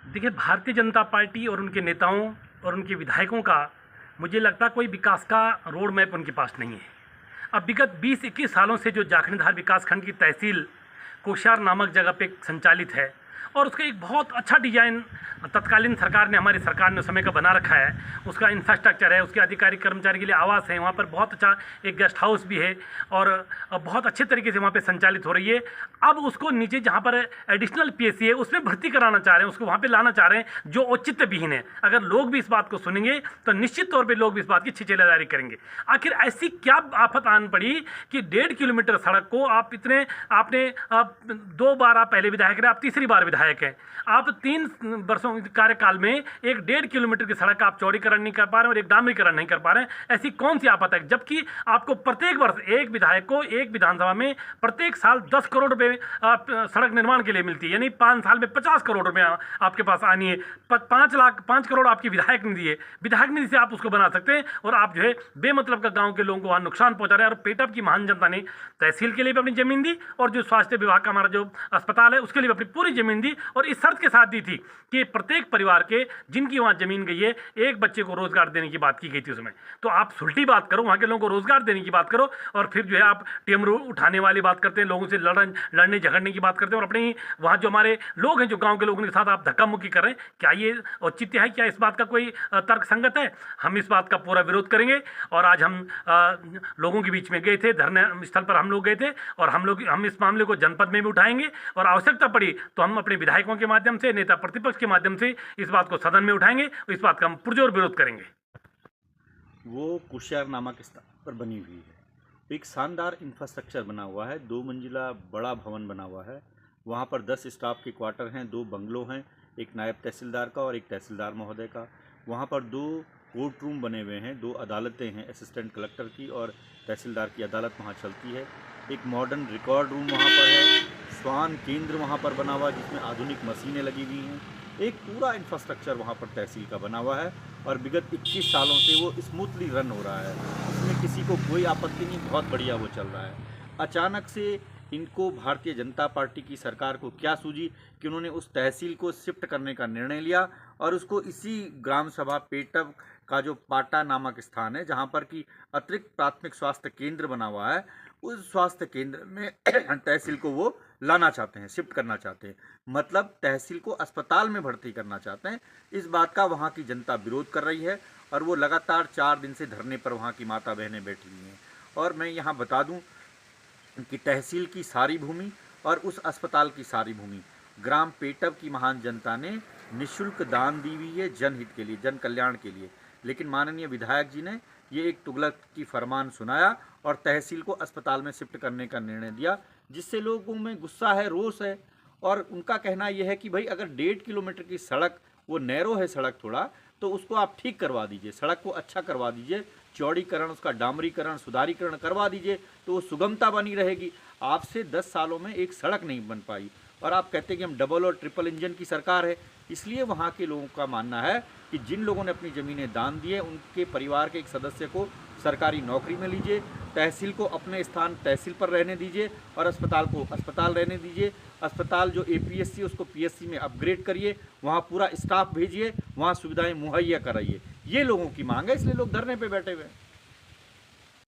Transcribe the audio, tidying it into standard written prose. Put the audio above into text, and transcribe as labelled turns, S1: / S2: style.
S1: देखिए, भारतीय जनता पार्टी और उनके नेताओं और उनके विधायकों का मुझे लगता है कोई विकास का रोड मैप उनके पास नहीं है। अब विगत 20-21 सालों से जो जाखणीधार विकासखंड की तहसील कोश्यार नामक जगह पे संचालित है और उसका एक बहुत अच्छा डिजाइन तत्कालीन सरकार ने, हमारी सरकार ने उस समय का बना रखा है। उसका इंफ्रास्ट्रक्चर है, उसके अधिकारी कर्मचारी के लिए आवास है, वहाँ पर बहुत अच्छा एक गेस्ट हाउस भी है और बहुत अच्छे तरीके से वहाँ पे संचालित हो रही है। अब उसको नीचे जहाँ पर एडिशनल पीएससी है उसमें भर्ती कराना चाह रहे हैं, उसको वहाँ पे लाना चाह रहे हैं, जो औचित्य विहीन है। अगर लोग भी इस बात को सुनेंगे तो निश्चित तौर पर लोग भी इस बात की छिछेलेदारी करेंगे। आखिर ऐसी क्या आफत आन पड़ी कि 1.5 किलोमीटर सड़क को आपने 2 बार आप पहले विधायक रहे, आप तीसरी बार विधायक हैं, आप 3 वर्षों कार्यकाल में एक 1.5 किलोमीटर की सड़क आप चौड़ीकरण नहीं कर पा रहे हैं और एक डामरीकरण नहीं कर पा रहे हैं। ऐसी कौन सी आफत है? जबकि आपको प्रत्येक वर्ष एक विधायक को एक विधानसभा में प्रत्येक साल 10 करोड़ रुपए सड़क निर्माण के लिए मिलती है, यानी 5 साल में 50 करोड़ रुपए आपके पास आनी है। 5 करोड़ आपकी विधायक निधि है, विधायक निधि से आप उसको बना सकते हैं और आप जो है बेमतलब का गाँव के लोगों को वहाँ नुकसान पहुँचा रहे हैं। और पेटअप की महान जनता ने तहसील के लिए भी अपनी जमीन दी और जो स्वास्थ्य विभाग का हमारा जो अस्पताल है उसके लिए भी अपनी पूरी जमीन दी और इस शर्त के साथ दी थी कि प्रत्येक परिवार के जिनकी वहाँ जमीन गई है एक बच्चे को रोजगार देने की बात की गई थी उसमें। तो आप सुलटी बात करो, वहाँ के लोगों को रोजगार देने की बात करो और फिर जो है आप टेमरू उठाने वाली बात करते हैं, लोगों से लड़ने झगड़ने की बात करते हैं और अपने ही वहाँ जो हमारे लोग हैं, जो गाँव के लोगों के साथ आप धक्का मुक्की कर रहे हैं। क्या ये औचित्य है? क्या इस बात का कोई तर्क संगत है? हम इस बात का पूरा विरोध करेंगे और आज हम लोगों के बीच में गए थे, धरने स्थल पर हम लोग गए थे और हम इस मामले को जनपद में भी उठाएंगे और आवश्यकता पड़ी तो हम अपने विधायकों के माध्यम से, नेता प्रतिपक्ष के माध्यम से इस बात को सदन में उठाएंगे और इस बात का हम पुरजोर विरोध करेंगे।
S2: वो कोश्यार नामक स्थान पर बनी हुई है, एक शानदार इंफ्रास्ट्रक्चर बना हुआ है, 2 मंजिला बड़ा भवन बना हुआ है। वहाँ पर 10 स्टाफ के क्वार्टर हैं, 2 बंगलों हैं, एक नायब तहसीलदार का और एक तहसीलदार महोदय का। वहाँ पर 2 कोर्ट रूम बने हुए हैं, 2 अदालतें हैं, असिस्टेंट कलेक्टर की और तहसीलदार की अदालत वहाँ चलती है। एक मॉडर्न रिकॉर्ड रूम वहाँ पर है, स्वान केंद्र वहाँ पर बना हुआ है जिसमें आधुनिक मशीनें लगी हुई हैं। एक पूरा इंफ्रास्ट्रक्चर वहाँ पर तहसील का बना हुआ है और विगत 21 सालों से वो स्मूथली रन हो रहा है, उसमें किसी को कोई आपत्ति नहीं, बहुत बढ़िया वो चल रहा है। अचानक से इनको भारतीय जनता पार्टी की सरकार को क्या सूझी कि उन्होंने उस तहसील को शिफ्ट करने का निर्णय लिया और उसको इसी ग्राम सभा पेटअप का जो पाटा नामक स्थान है जहाँ पर कि अतिरिक्त प्राथमिक स्वास्थ्य केंद्र बना हुआ है, उस स्वास्थ्य केंद्र में तहसील को वो लाना चाहते हैं, शिफ्ट करना चाहते हैं, मतलब तहसील को अस्पताल में भर्ती करना चाहते हैं। इस बात का वहाँ की जनता विरोध कर रही है और वो लगातार 4 दिन से धरने पर वहाँ की माता बहनें बैठी हुई हैं। और मैं यहाँ बता दूँ कि तहसील की सारी भूमि और उस अस्पताल की सारी भूमि ग्राम पेटअप की महान जनता ने निःशुल्क दान दी हुई है, जनहित के लिए, जन कल्याण के लिए। लेकिन माननीय विधायक जी ने ये एक तुगलक की फरमान सुनाया और तहसील को अस्पताल में शिफ्ट करने का निर्णय दिया, जिससे लोगों में गुस्सा है, रोष है। और उनका कहना यह है कि भाई अगर 1.5 किलोमीटर की सड़क, वो नैरो है सड़क थोड़ा, तो उसको आप ठीक करवा दीजिए, सड़क को अच्छा करवा दीजिए, चौड़ीकरण, उसका डामरीकरण, सुधारीकरण करवा दीजिए तो वो सुगमता बनी रहेगी। आपसे 10 सालों में एक सड़क नहीं बन पाई और आप कहते हैं कि हम डबल और ट्रिपल इंजन की सरकार है। इसलिए वहाँ के लोगों का मानना है कि जिन लोगों ने अपनी ज़मीनें दान दी है उनके परिवार के एक सदस्य को सरकारी नौकरी में लीजिए, तहसील को अपने स्थान तहसील पर रहने दीजिए और अस्पताल को अस्पताल रहने दीजिए। अस्पताल जो APSC उसको PSC में अपग्रेड करिए, वहाँ पूरा स्टाफ भेजिए, वहाँ सुविधाएं मुहैया कराइए। ये लोगों की मांग है, इसलिए लोग धरने पे बैठे हुए हैं।